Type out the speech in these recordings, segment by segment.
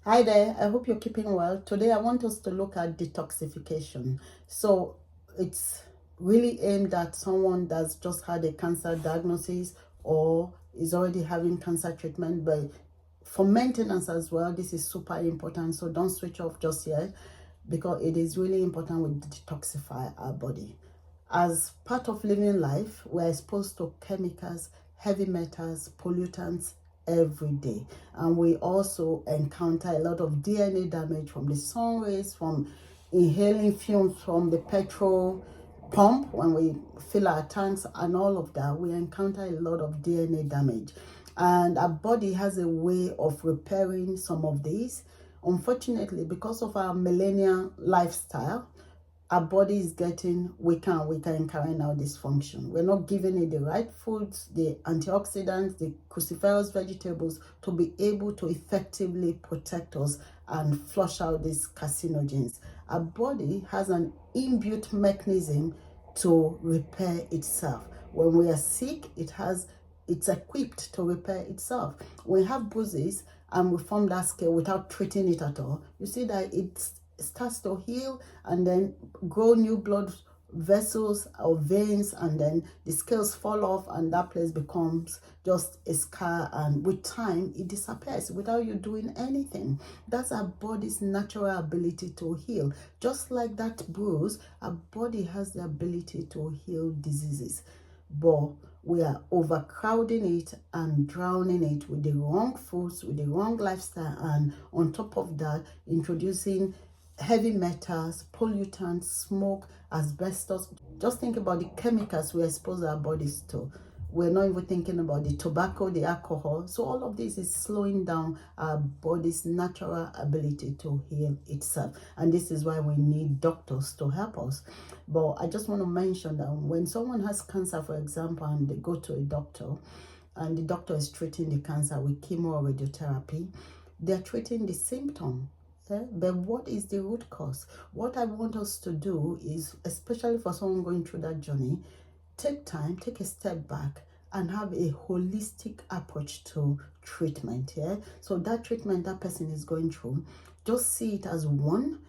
Hi there, I hope you're keeping well. Today I want us to look at detoxification. So it's really aimed at someone that's just had a cancer diagnosis or is already having cancer treatment, but for maintenance as well, this is super important. So don't switch off just yet because it is really important we detoxify our body. As part of living life, we're exposed to chemicals, heavy metals, pollutants every day. And we also encounter a lot of DNA damage from the sun rays, from inhaling fumes from the petrol pump when we fill our tanks and all of that. We encounter a lot of DNA damage. And our body has a way of repairing some of these. Unfortunately, because of our millennial lifestyle, our body is getting weaker and weaker in carrying out this function. We're not giving it the right foods, the antioxidants, the cruciferous vegetables to be able to effectively protect us and flush out these carcinogens. Our body has an inbuilt mechanism to repair itself. When we are sick, it's equipped to repair itself. When we have bruises and we form that scale without treating it at all, you see that it starts to heal and then grow new blood vessels or veins, and then the scales fall off and that place becomes just a scar, and with time it disappears without you doing anything. That's our body's natural ability to heal. Just like that bruise, our body has the ability to heal diseases, but we are overcrowding it and drowning it with the wrong foods, with the wrong lifestyle, and on top of that, introducing heavy metals, pollutants, smoke, asbestos. Just think about the chemicals we expose our bodies to. We're not even thinking about the tobacco, the alcohol. So all of this is slowing down our body's natural ability to heal itself. And this is why we need doctors to help us. But I just want to mention that when someone has cancer, for example, and they go to a doctor, and the doctor is treating the cancer with chemo or radiotherapy, they're treating the symptom. But what is the root cause? What I want us to do is, especially for someone going through that journey, take time, take a step back, and have a holistic approach to treatment. So that treatment that person is going through, just see it as one.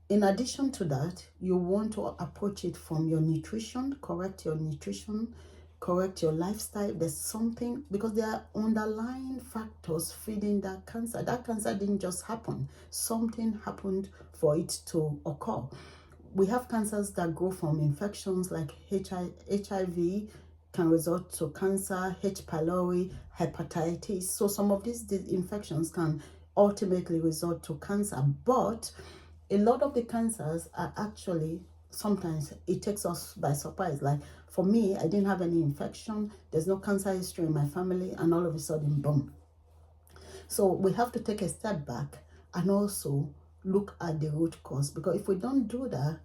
In addition to that, you want to approach it from your nutrition, correct your nutrition, correct your lifestyle. There's something, because there are underlying factors feeding that cancer. That cancer didn't just happen. Something happened for it to occur. We have cancers that grow from infections like HIV, can result to cancer, H. pylori, hepatitis. So some of these infections can ultimately result to cancer, but a lot of the cancers are actually, sometimes it takes us by surprise. Like for me, I didn't have any infection, there's no cancer history in my family, and all of a sudden, boom. So we have to take a step back and also look at the root cause, because if we don't do that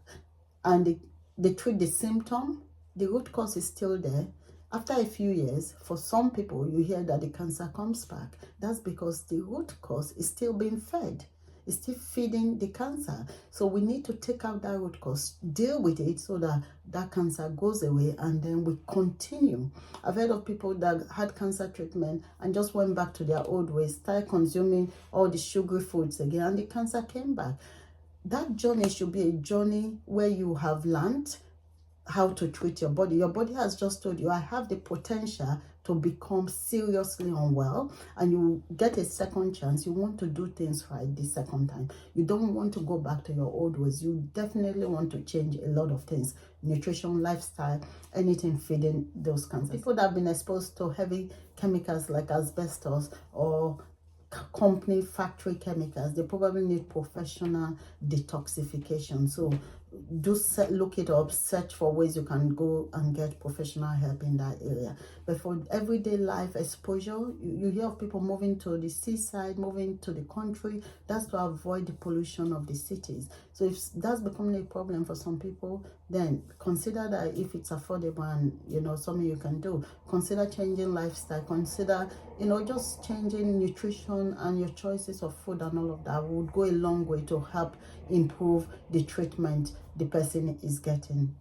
and they treat the symptom, the root cause is still there. After a few years, for some people, you hear that the cancer comes back. That's because the root cause is still being fed. It's still feeding the cancer. So we need to take out that root cause, deal with it so that that cancer goes away, and then we continue. I've heard of people that had cancer treatment and just went back to their old ways, started consuming all the sugary foods again, and the cancer came back. That journey should be a journey where you have learned how to treat your body. Your body has just told you, I have the potential to become seriously unwell, and you get a second chance. You want to do things right the second time. You don't want to go back to your old ways. You definitely want to change a lot of things: nutrition, lifestyle, anything feeding those cancers. People that have been exposed to heavy chemicals like asbestos or company factory chemicals, they probably need professional detoxification. So look it up, search for ways you can go and get professional help in that area. But for everyday life exposure, you hear of people moving to the seaside, moving to the country. That's to avoid the pollution of the cities. So if that's becoming a problem for some people, then consider that if it's affordable and something you can do, consider changing lifestyle, consider just changing nutrition and your choices of food, and all of that would go a long way to help improve the treatment the person is getting.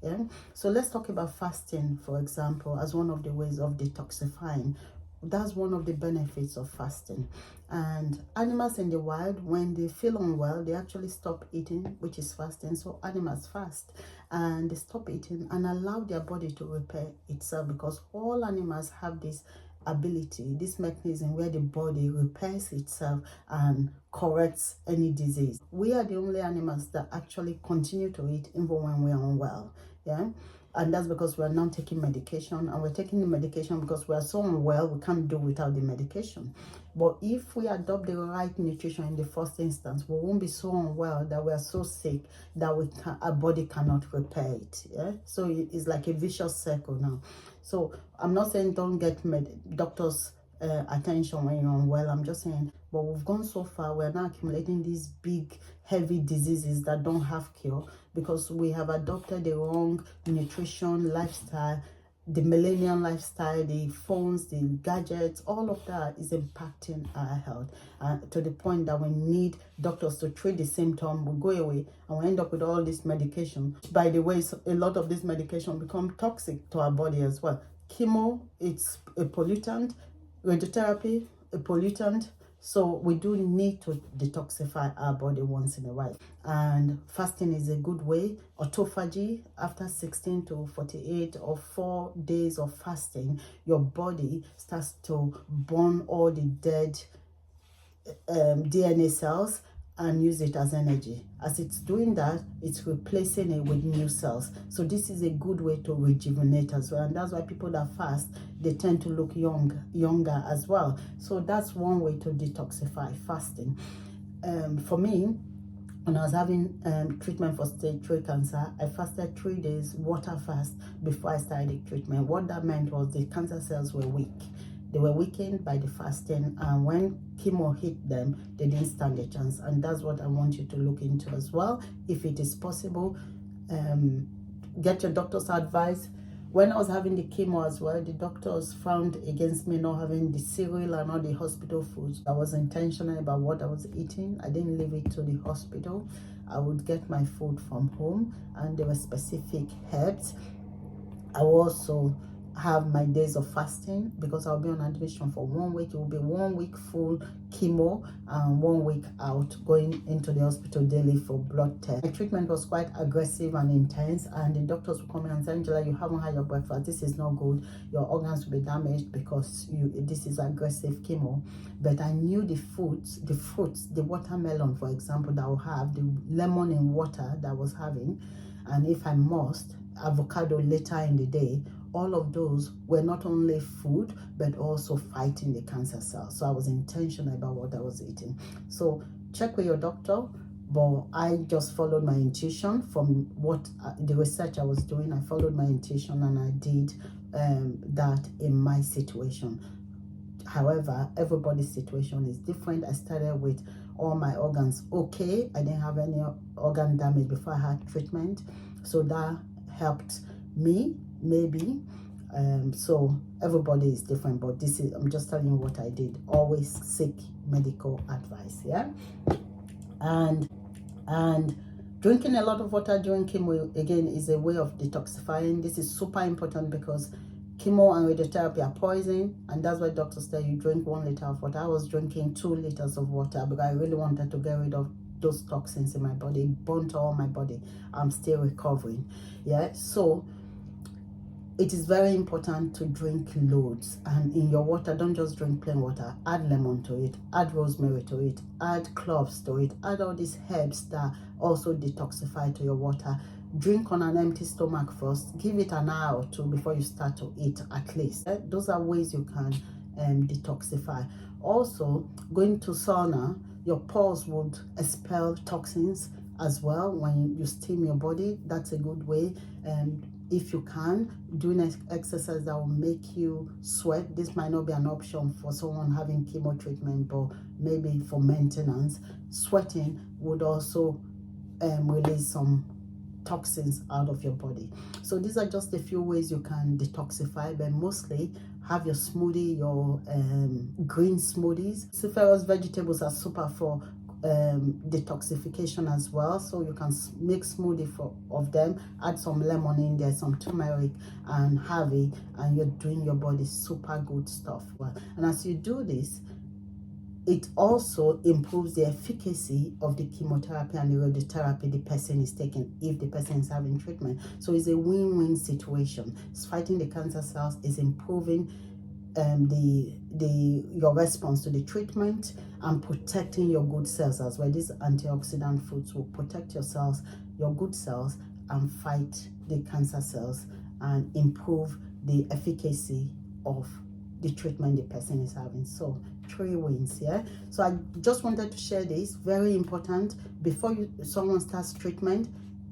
So let's talk about fasting, for example, as one of the ways of detoxifying. that's one of the benefits of fasting. And animals in the wild, when they feel unwell, they actually stop eating, which is fasting. So animals fast and they stop eating and allow their body to repair itself, because all animals have this ability, this mechanism where the body repairs itself and corrects any disease. We are the only animals that actually continue to eat even when we are unwell. Yeah. And that's because we are now taking medication, and we're taking the medication because we are so unwell we can't do without the medication. But if we adopt the right nutrition in the first instance, we won't be so unwell that we are so sick that our body cannot repair it. Yeah, so it's like a vicious circle now. So I'm not saying don't get doctors attention when you're unwell. I'm just saying, but we've gone so far, we're now accumulating these big heavy diseases that don't have cure because we have adopted the wrong nutrition, lifestyle, the millennial lifestyle, the phones, the gadgets. All of that is impacting our health to the point that we need doctors to treat the symptom, will go away, and we end up with all this medication. By the way, a lot of this medication become toxic to our body as well. Chemo, it's a pollutant. Radiotherapy, a pollutant. So we do need to detoxify our body once in a while. And fasting is a good way. Autophagy, after 16 to 48 or 4 days of fasting, your body starts to burn all the dead DNA cells and use it as energy. As it's doing that, it's replacing it with new cells. So this is a good way to rejuvenate as well. And that's why people that fast, they tend to look younger as well. So that's one way to detoxify, fasting. For me, when I was having treatment for stage 3 cancer, I fasted 3 days, water fast, before I started the treatment. What that meant was the cancer cells were weak. They were weakened by the fasting, and when chemo hit them, they didn't stand a chance. And that's what I want you to look into as well. If it is possible, get your doctor's advice. When I was having the chemo as well, the doctors frowned against me not having the cereal and all the hospital foods. I was intentional about what I was eating. I didn't leave it to the hospital. I would get my food from home, and there were specific herbs. I will also have my days of fasting because I'll be on admission for 1 week. It will be 1 week full chemo and 1 week out, going into the hospital daily for blood tests. My treatment was quite aggressive and intense, and the doctors would come in and say, Angela, you haven't had your breakfast. This is not good. Your organs will be damaged because this is aggressive chemo. But I knew the fruits, the watermelon, for example, that I will have, the lemon in water that I was having, and if I must, avocado later in the day. All of those were not only food but also fighting the cancer cells. So I was intentional about what I was eating. So check with your doctor, but I just followed my intuition from what the research I was doing. I followed my intuition and I did that in my situation. However, everybody's situation is different. I started with all my organs okay. I didn't have any organ damage before I had treatment, so that helped me maybe. So everybody is different, but this is, I'm just telling you what I did. Always seek medical advice. Yeah. And drinking a lot of water during chemo, again, is a way of detoxifying. This is super important because chemo and radiotherapy are poison, and that's why doctors tell you drink 1 liter of water. I was drinking 2 liters of water because I really wanted to get rid of those toxins in my body. It burnt all my body. I'm still recovering. Yeah. So it is very important to drink loads, and in your water, don't just drink plain water. Add lemon to it, add rosemary to it, add cloves to it, add all these herbs that also detoxify to your water. Drink on an empty stomach first. Give it an hour or 2 before you start to eat, at least. Those are ways you can detoxify. Also, going to sauna, your pores would expel toxins as well. When you steam your body, that's a good way. If you can, doing exercise that will make you sweat. This might not be an option for someone having chemo treatment, but maybe for maintenance. Sweating would also release some toxins out of your body. So these are just a few ways you can detoxify, but mostly have your smoothie, your green smoothies. Cruciferous vegetables are super for detoxification as well. So you can make smoothie of them, add some lemon in there, some turmeric, and have it, and you're doing your body super good stuff. And as you do this, it also improves the efficacy of the chemotherapy and the radiotherapy the person is taking if the person is having treatment. So it's a win-win situation. It's fighting the cancer cells, is improving your response to the treatment, and protecting your good cells as well. These antioxidant foods will protect your cells, your good cells, and fight the cancer cells and improve the efficacy of the treatment the person is having. So 3 wins. Yeah, so I just wanted to share this, very important. Before someone starts treatment,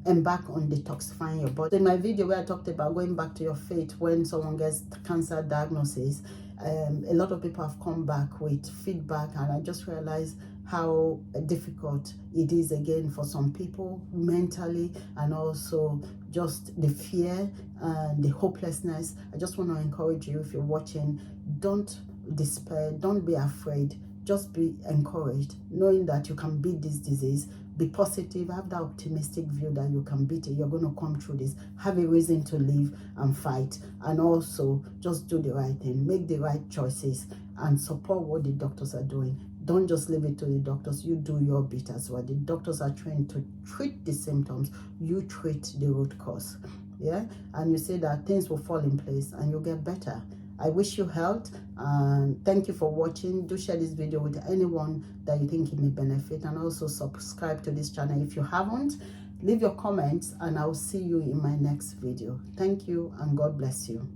embark on detoxifying your body. In my video where I talked about going back to your faith when someone gets cancer diagnosis, a lot of people have come back with feedback, and I just realized how difficult it is again for some people mentally, and also just the fear and the hopelessness. I just want to encourage you, if you're watching, don't despair, don't be afraid, just be encouraged, knowing that you can beat this disease. Be positive, have that optimistic view that you can beat it, you're going to come through this, have a reason to live and fight, and also just do the right thing, make the right choices, and support what the doctors are doing. Don't just leave it to the doctors, you do your bit as well. The doctors are trained to treat the symptoms, you treat the root cause. Yeah, and you say that things will fall in place and you'll get better. I wish you health, and thank you for watching. Do share this video with anyone that you think it may benefit, and also subscribe to this channel if you haven't. Leave your comments, and I'll see you in my next video. Thank you, and God bless you.